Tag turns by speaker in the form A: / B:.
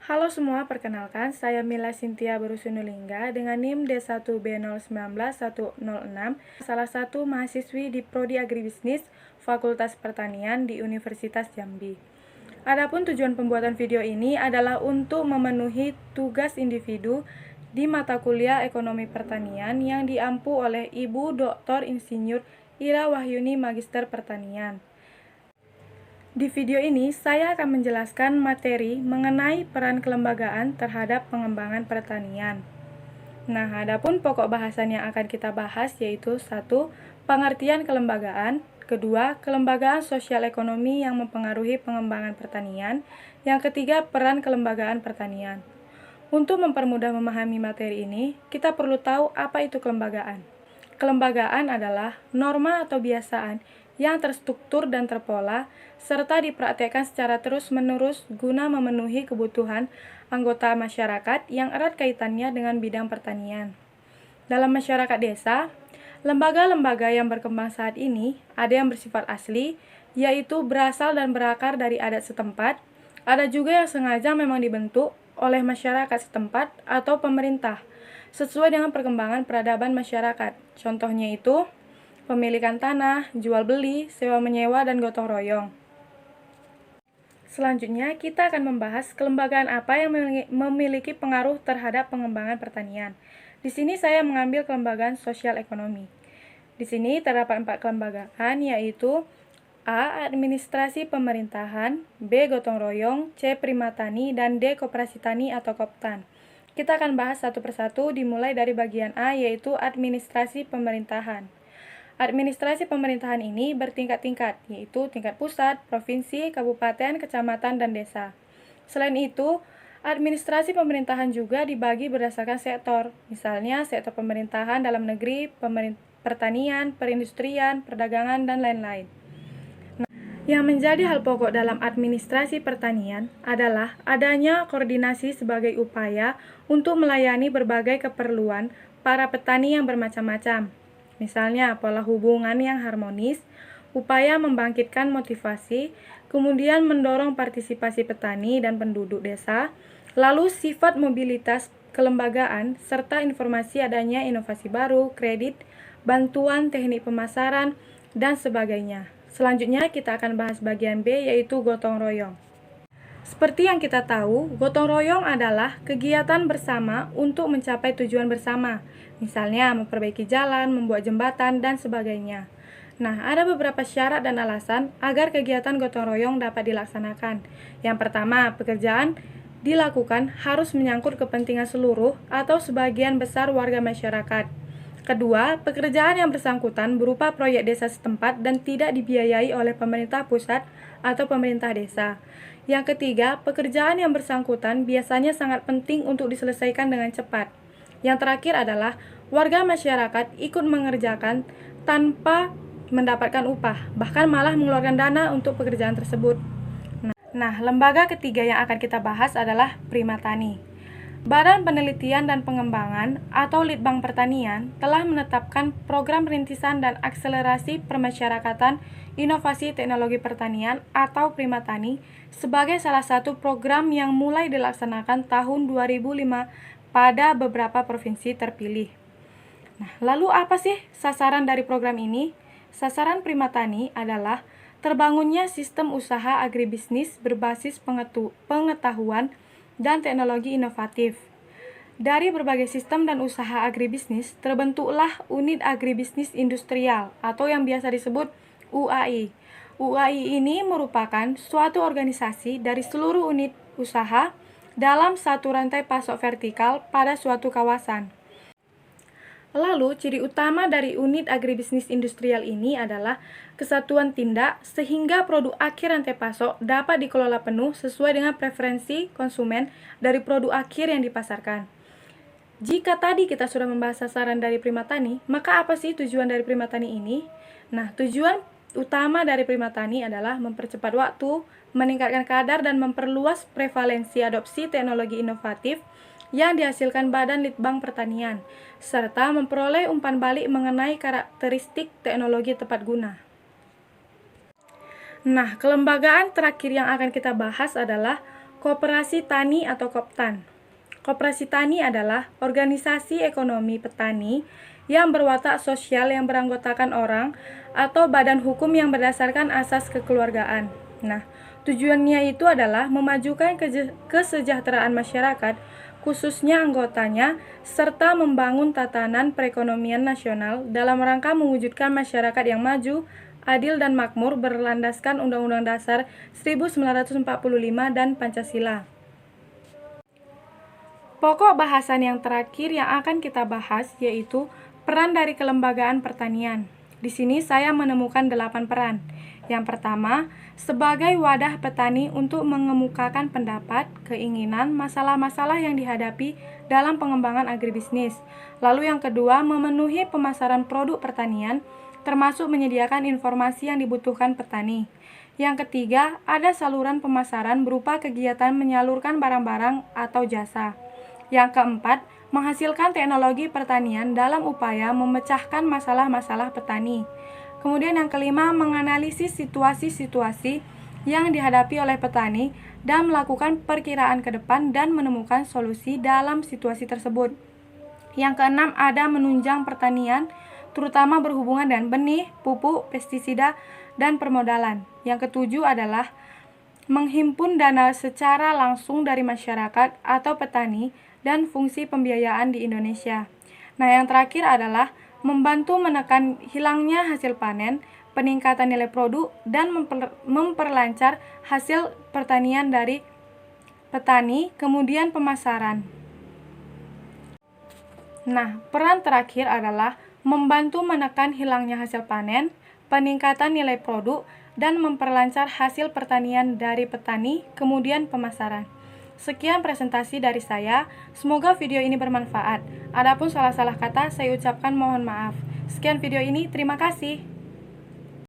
A: Halo semua, perkenalkan saya Mila Cynthia Barusunulingga dengan NIM D1B019106, salah satu mahasiswi di Prodi Agribisnis Fakultas Pertanian di Universitas Jambi. Adapun tujuan pembuatan video ini adalah untuk memenuhi tugas individu di mata kuliah Ekonomi Pertanian yang diampu oleh Ibu Dr. Insinyur Ira Wahyuni Magister Pertanian. Di video ini, saya akan menjelaskan materi mengenai peran kelembagaan terhadap pengembangan pertanian. Nah, adapun pokok bahasan yang akan kita bahas yaitu 1. Pengertian kelembagaan, kedua, kelembagaan sosial ekonomi yang mempengaruhi pengembangan pertanian, yang ketiga, peran kelembagaan pertanian. Untuk mempermudah memahami materi ini, kita perlu tahu apa itu kelembagaan. Kelembagaan adalah norma atau kebiasaan yang terstruktur dan terpola, serta dipraktekkan secara terus-menerus guna memenuhi kebutuhan anggota masyarakat yang erat kaitannya dengan bidang pertanian. Dalam masyarakat desa, lembaga-lembaga yang berkembang saat ini ada yang bersifat asli, yaitu berasal dan berakar dari adat setempat, ada juga yang sengaja memang dibentuk oleh masyarakat setempat atau pemerintah, sesuai dengan perkembangan peradaban masyarakat. Contohnya itu, pemilikan tanah, jual beli, sewa menyewa, dan gotong royong. Selanjutnya, kita akan membahas kelembagaan apa yang memiliki pengaruh terhadap pengembangan pertanian. Di sini saya mengambil kelembagaan sosial ekonomi. Di sini terdapat 4 kelembagaan, yaitu A. Administrasi pemerintahan, B. Gotong royong, C. Primatani, dan D. Koperasi tani atau Koptan. Kita akan bahas satu persatu dimulai dari bagian A, yaitu administrasi pemerintahan. Administrasi pemerintahan ini bertingkat-tingkat, yaitu tingkat pusat, provinsi, kabupaten, kecamatan, dan desa. Selain itu, administrasi pemerintahan juga dibagi berdasarkan sektor, misalnya sektor pemerintahan dalam negeri, pertanian, perindustrian, perdagangan, dan lain-lain. Yang menjadi hal pokok dalam administrasi pertanian adalah adanya koordinasi sebagai upaya untuk melayani berbagai keperluan para petani yang bermacam-macam. Misalnya, pola hubungan yang harmonis, upaya membangkitkan motivasi, kemudian mendorong partisipasi petani dan penduduk desa, lalu sifat mobilitas kelembagaan, serta informasi adanya inovasi baru, kredit, bantuan teknik pemasaran, dan sebagainya. Selanjutnya, kita akan bahas bagian B, yaitu gotong royong. Seperti yang kita tahu, gotong royong adalah kegiatan bersama untuk mencapai tujuan bersama. Misalnya, memperbaiki jalan, membuat jembatan, dan sebagainya. Nah, ada beberapa syarat dan alasan agar kegiatan gotong royong dapat dilaksanakan. Yang pertama, pekerjaan dilakukan harus menyangkut kepentingan seluruh atau sebagian besar warga masyarakat. Kedua, pekerjaan yang bersangkutan berupa proyek desa setempat dan tidak dibiayai oleh pemerintah pusat atau pemerintah desa. Yang ketiga, pekerjaan yang bersangkutan biasanya sangat penting untuk diselesaikan dengan cepat. Yang terakhir adalah warga masyarakat ikut mengerjakan tanpa mendapatkan upah, bahkan malah mengeluarkan dana untuk pekerjaan tersebut. Nah, lembaga ketiga yang akan kita bahas adalah Primatani. Badan Penelitian dan Pengembangan atau Litbang Pertanian telah menetapkan program rintisan dan akselerasi permasyarakatan inovasi teknologi pertanian atau Primatani sebagai salah satu program yang mulai dilaksanakan tahun 2005 pada beberapa provinsi terpilih. Nah, lalu apa sih sasaran dari program ini? Sasaran Primatani adalah terbangunnya sistem usaha agribisnis berbasis pengetahuan dan teknologi inovatif. Dari berbagai sistem dan usaha agribisnis, terbentuklah unit agribisnis industrial atau yang biasa disebut UAI. UAI ini merupakan suatu organisasi dari seluruh unit usaha dalam satu rantai pasok vertikal pada suatu kawasan. Lalu, ciri utama dari unit agribisnis industrial ini adalah kesatuan tindak sehingga produk akhir rantai pasok dapat dikelola penuh sesuai dengan preferensi konsumen dari produk akhir yang dipasarkan. Jika tadi kita sudah membahas sasaran dari Primatani, maka apa sih tujuan dari Primatani ini? Nah, tujuan utama dari Primatani adalah mempercepat waktu, meningkatkan kadar dan memperluas prevalensi adopsi teknologi inovatif yang dihasilkan Badan Litbang Pertanian, serta memperoleh umpan balik mengenai karakteristik teknologi tepat guna. Nah, kelembagaan terakhir yang akan kita bahas adalah Koperasi Tani atau Koptan. Koperasi Tani adalah organisasi ekonomi petani yang berwatak sosial yang beranggotakan orang atau badan hukum yang berdasarkan asas kekeluargaan. Nah, tujuannya itu adalah memajukan kesejahteraan masyarakat, khususnya anggotanya, serta membangun tatanan perekonomian nasional dalam rangka mewujudkan masyarakat yang maju, adil dan makmur berlandaskan Undang-Undang Dasar 1945 dan Pancasila. Pokok bahasan yang terakhir yang akan kita bahas yaitu peran dari kelembagaan pertanian. Di sini saya menemukan 8 peran. Yang pertama, sebagai wadah petani untuk mengemukakan pendapat, keinginan, masalah-masalah yang dihadapi dalam pengembangan agribisnis. Lalu yang kedua, memenuhi pemasaran produk pertanian, termasuk menyediakan informasi yang dibutuhkan petani. Yang ketiga, ada saluran pemasaran berupa kegiatan menyalurkan barang-barang atau jasa. Yang keempat, menghasilkan teknologi pertanian dalam upaya memecahkan masalah-masalah petani. Kemudian yang kelima, menganalisis situasi-situasi yang dihadapi oleh petani dan melakukan perkiraan ke depan dan menemukan solusi dalam situasi tersebut. Yang keenam, ada menunjang pertanian, terutama berhubungan dengan benih, pupuk, pestisida, dan permodalan. Yang ketujuh adalah menghimpun dana secara langsung dari masyarakat atau petani dan fungsi pembiayaan di Indonesia. Nah, yang terakhir adalah membantu menekan hilangnya hasil panen, peningkatan nilai produk, dan memperlancar hasil pertanian dari petani, kemudian pemasaran. Nah, peran terakhir adalah membantu menekan hilangnya hasil panen, peningkatan nilai produk, dan memperlancar hasil pertanian dari petani, kemudian pemasaran. Sekian presentasi dari saya, semoga video ini bermanfaat. Adapun salah-salah kata, saya ucapkan mohon maaf. Sekian video ini, terima kasih.